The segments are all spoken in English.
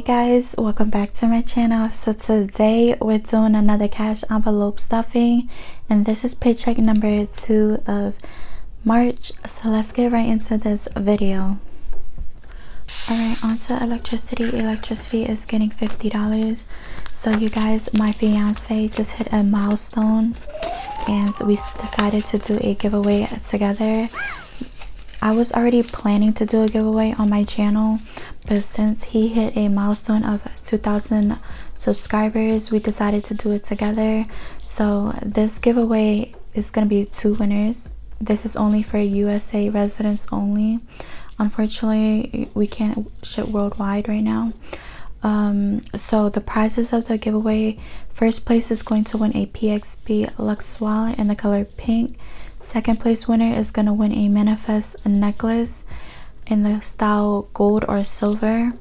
guys, welcome back to my channel. So today we're doing another cash envelope stuffing, and this is paycheck number 2 of March. So let's get right into this video. Alright, on to electricity. Electricity is getting $50. So you guys, my fiance just hit a milestone and we decided to do a giveaway together. I was already planning to do a giveaway on my channel, but since he hit a milestone of 2,000 subscribers, we decided to do it together. So this giveaway is going to be 2 winners. This is only for USA residents only. Unfortunately, we can't ship worldwide right now. So the prizes of the giveaway: first place is going to win a PXB Lux wallet in the color pink. Second place winner is going to win a manifest necklace in the style gold or silver.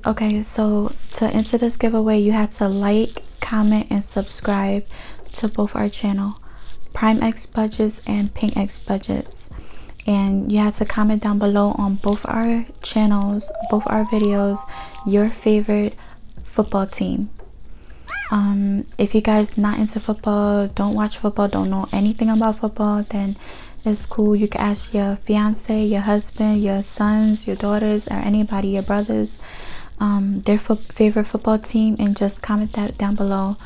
Okay, so to enter this giveaway, you have to like, comment, and subscribe to both our channel, PrimeXbudgetz and PinkXbudgetz. And you have to comment down below on both our channels, both our videos, your favorite football team. If you guys not into football, don't watch football, don't know anything about football, then it's cool. You can ask your fiance, your husband, your sons, your daughters, or anybody, your brothers, their favorite football team, and just comment that down below.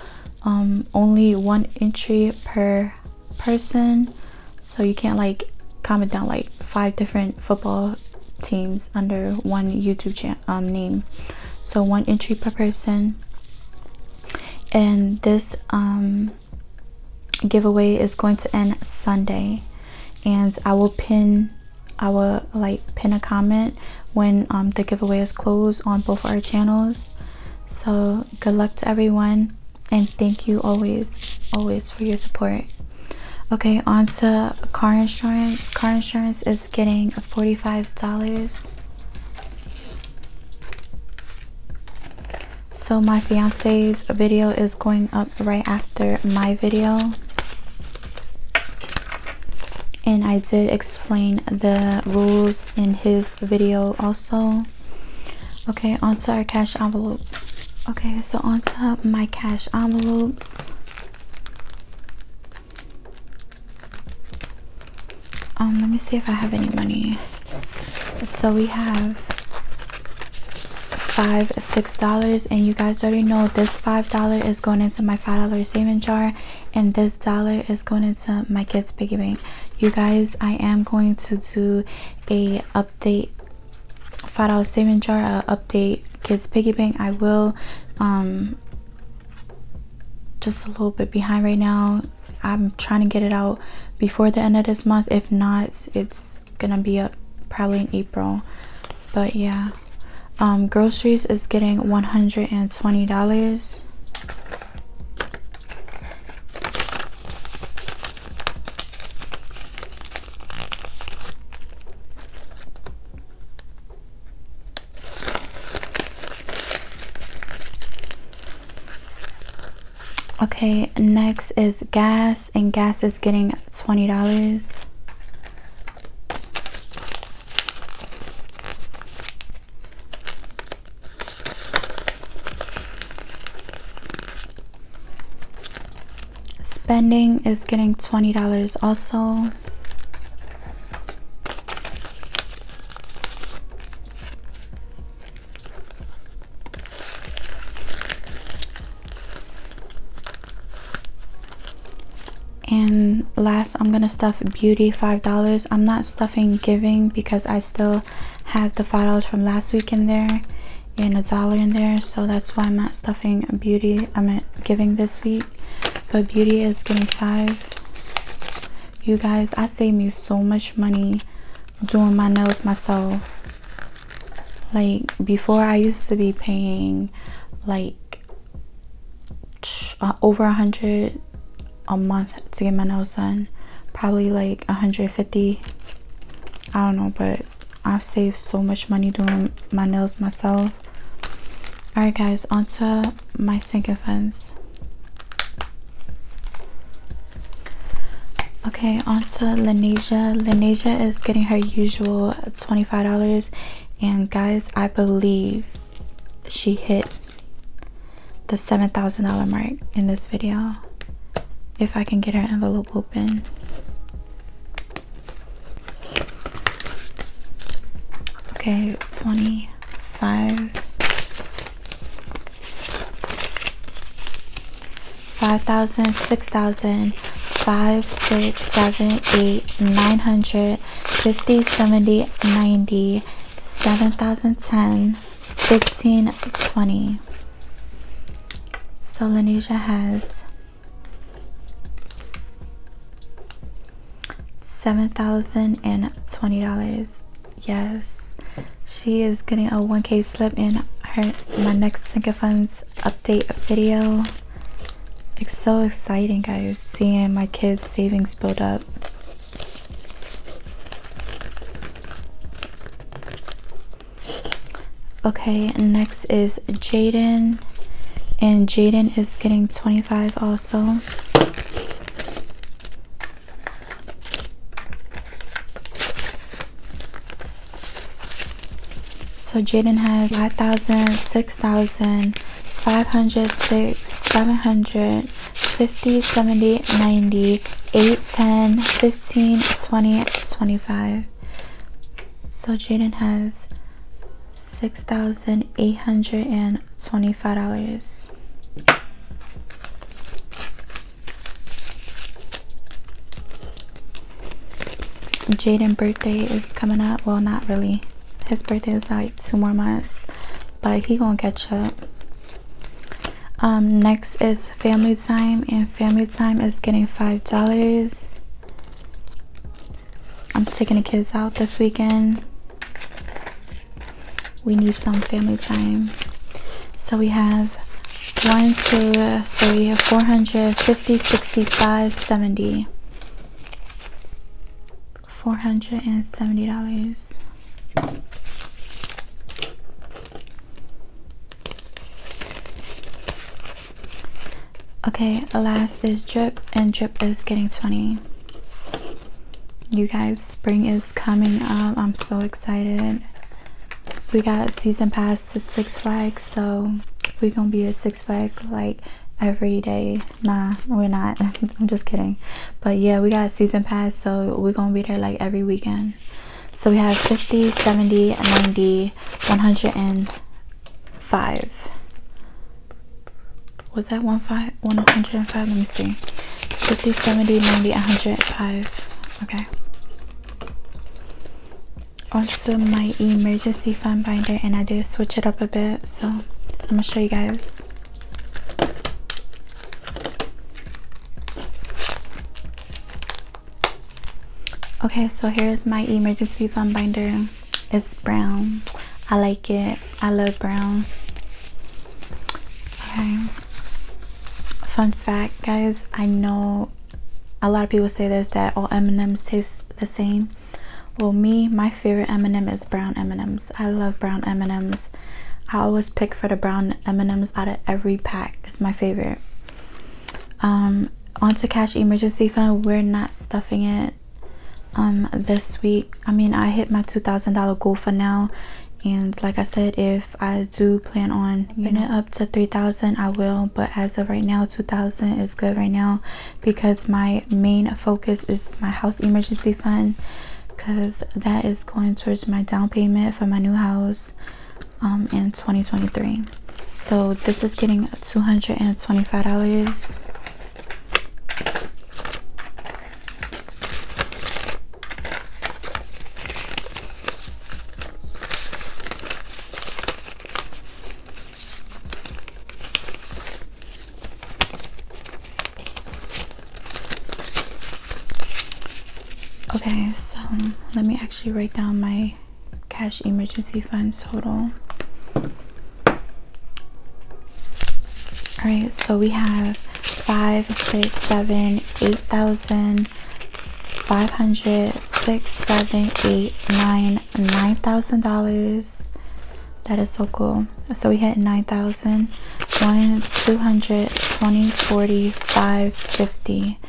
Only 1 entry per person, so you can't like comment down like 5 different football teams under one YouTube channel name. So 1 entry per person. And this giveaway is going to end Sunday, and I will pin a comment when the giveaway is closed on both our channels. So good luck to everyone, and thank you always for your support. Okay, on to car insurance. Car insurance is getting $45. So my fiance's video is going up right after my video, and I did explain the rules in his video also. Okay, on to our cash envelopes. Okay, so on to my cash envelopes. Let me see if I have any money. So we have $5, $6, and you guys already know this $5 is going into my $5 saving jar, and this dollar is going into my kids piggy bank. You guys, I am going to do a update $5 saving jar, update kids piggy bank. I will just a little bit behind right now. I'm trying to get it out before the end of this month. If not, it's gonna be up probably in April. But yeah, groceries is getting $120. Okay, next is gas, and gas is getting $20. Spending is getting $20 also. And last, I'm gonna stuff beauty, $5. I'm not stuffing giving because I still have the $5 from last week in there and $1 in there, so that's why I'm not stuffing beauty. I'm giving this week, but beauty is getting $5. You guys, I saved me so much money doing my nails myself. Like before, I used to be paying like over $100 a month to get my nails done, probably like $150. I don't know, but I've saved so much money doing my nails myself. Alright guys, on to my sinking funds. Okay, on to Lanesia. Lanesia is getting her usual $25, and guys, I believe she hit the $7,000 mark in this video. If I can get her envelope open. Okay, 25, 5,000, 6,000, 5, 6, 7, 8, 900, 50, 70, 90, 7,000, 10, 15, 20. So Lanisha has $7,020. Yes, she is getting a 1K slip in my next Sinking Funds update video. It's so exciting, guys, seeing my kids' savings build up. Okay, next is Jaden, and Jaden is getting 25 also. So Jaden has 5,000, 6,000, 500, 6, 700, 50, 70, 90, 8, 10, 15, 20, 25. So Jaden has $6,825. Jaden's birthday is coming up. Well, not really. His birthday is like 2 more months, but he gonna catch up. Next is Family Time, and Family Time is getting $5. I'm taking the kids out this weekend. We need some family time. So we have 1, 2, 3, 450, 65, 70. $470. Okay, last is Drip, and Drip is getting 20. You guys, spring is coming up. I'm so excited. We got season pass to Six Flags, so we're gonna be at Six Flags like every day. Nah, we're not. I'm just kidding. But yeah, we got season pass, so we're gonna be there like every weekend. So we have 50, 70, 90, 105. Was that 105? Let me see. 50, 70, 90, 105. Okay. Onto my emergency fund binder, and I did switch it up a bit, so I'm gonna show you guys. Okay, so here's my emergency fund binder. It's brown. I like it. I love brown. Okay. Fun fact, guys, I know a lot of people say this, that all M&Ms taste the same. Well, my favorite M&M is brown M&Ms. I love brown M&Ms. I always pick for the brown M&Ms out of every pack. It's my favorite. Onto cash emergency fund. We're not stuffing it this week. I mean, I hit my $2,000 goal for now, and like I said, if I do plan on bringing it up to 3,000, I will. But as of right now, 2,000 is good right now, because my main focus is my house emergency fund, because that is going towards my down payment for my new house in 2023. So this is getting $225. Okay, so let me actually write down my cash emergency funds total. Alright, so we have 5, 6, 7, 8,000, 500, 6, 7, 8, 9, $9,000. That is so cool. So we hit 9,000. 1, 200, 20, 40, 5, 50.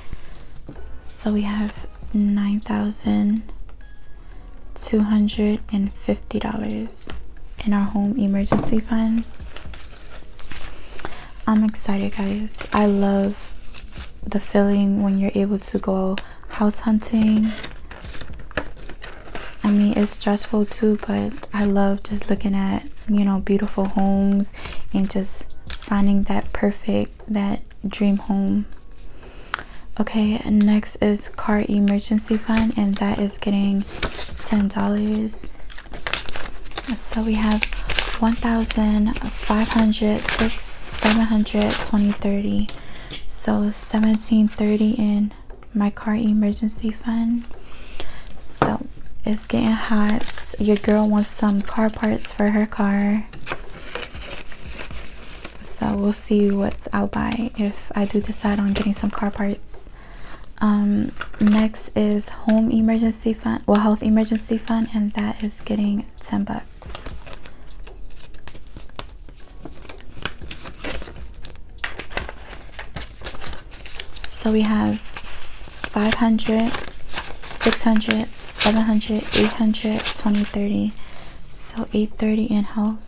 So we have $9,250 in our home emergency fund. I'm excited, guys. I love the feeling when you're able to go house hunting. I mean, it's stressful too, but I love just looking at, you know, beautiful homes and just finding that dream home. Okay, next is car emergency fund, and that is getting $10. So we have 1,500, 6, 700, 20, 30. So 1730 in my car emergency fund. So it's getting hot. Your girl wants some car parts for her car. So we'll see what's out by if I do decide on getting some car parts. Next is home emergency fund, well, health emergency fund, and that is getting $10. So we have 500, 600, 700, 800, 20, 30. So 830 in health.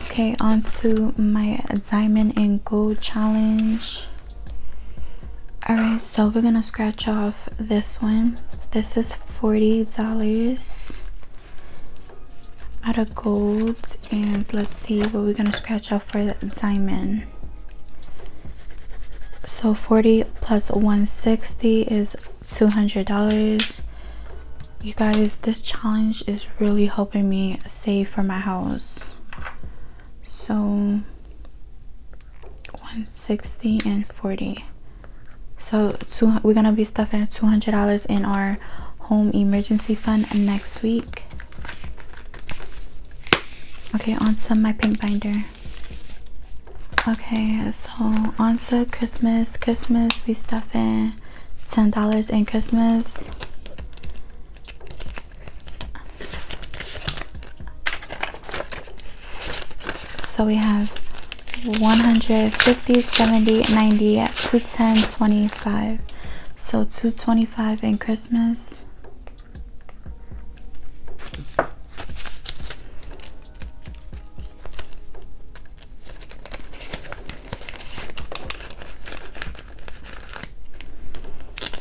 Okay, on to my diamond and gold challenge. Alright, so we're gonna scratch off this one. This is $40 out of gold, and let's see what we're gonna scratch off for the diamond. So 40 plus 160 is $200. You guys, this challenge is really helping me save for my house. So 160 and 40. So we're gonna be stuffing $200 in our home emergency fund next week. Okay, on to my pink binder. Okay, so on to Christmas. We stuffing $10 in Christmas. So we have 150, 70, 90, 210, 25. So 225 in Christmas.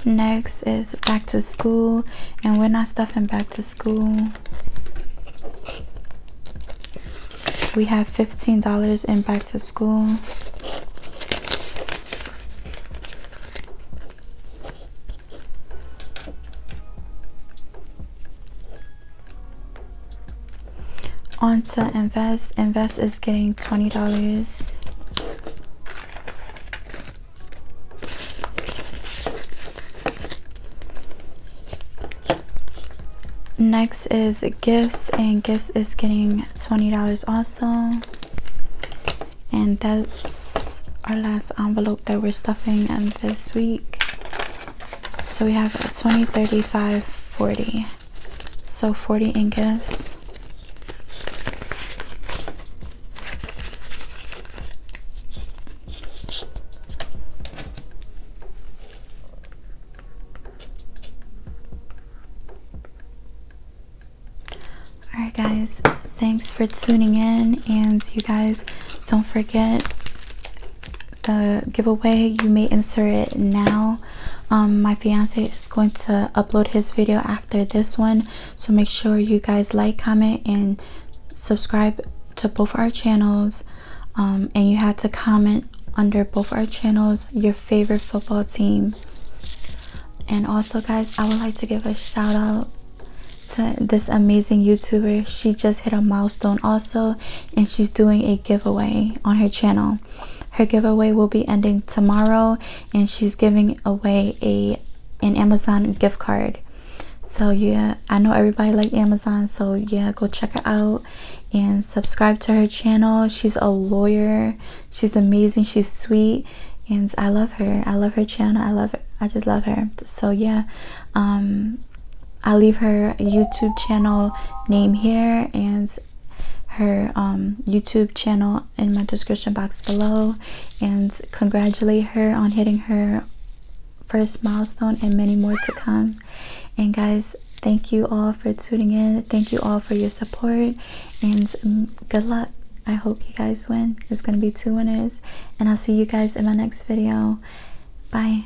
Next is back to school, and we're not stuffing back to school. We have $15 in back to school. On to invest. Invest is getting $20. Next is gifts, and gifts is getting $20 also. And that's our last envelope that we're stuffing in this week. So we have 20, 35, 40. So 40 in gifts. Alright guys, thanks for tuning in, and you guys don't forget the giveaway. You may insert it now. My fiance is going to upload his video after this one, so make sure you guys like, comment, and subscribe to both our channels. And you have to comment under both our channels your favorite football team. And also guys, I would like to give a shout out to this amazing YouTuber. She just hit a milestone also, and she's doing a giveaway on her channel. Her giveaway will be ending tomorrow, and she's giving away an Amazon gift card. So yeah, I know everybody like Amazon, so yeah, go check her out and subscribe to her channel. She's a lawyer. She's amazing. She's sweet, and I love her. I love her channel. I love her. I just love her. So yeah, I'll leave her YouTube channel name here and her YouTube channel in my description box below, and congratulate her on hitting her first milestone and many more to come. And guys, Thank you all for tuning in. Thank you all for your support, and good luck. I hope you guys win. There's gonna be 2 winners, and I'll see you guys in my next video. Bye.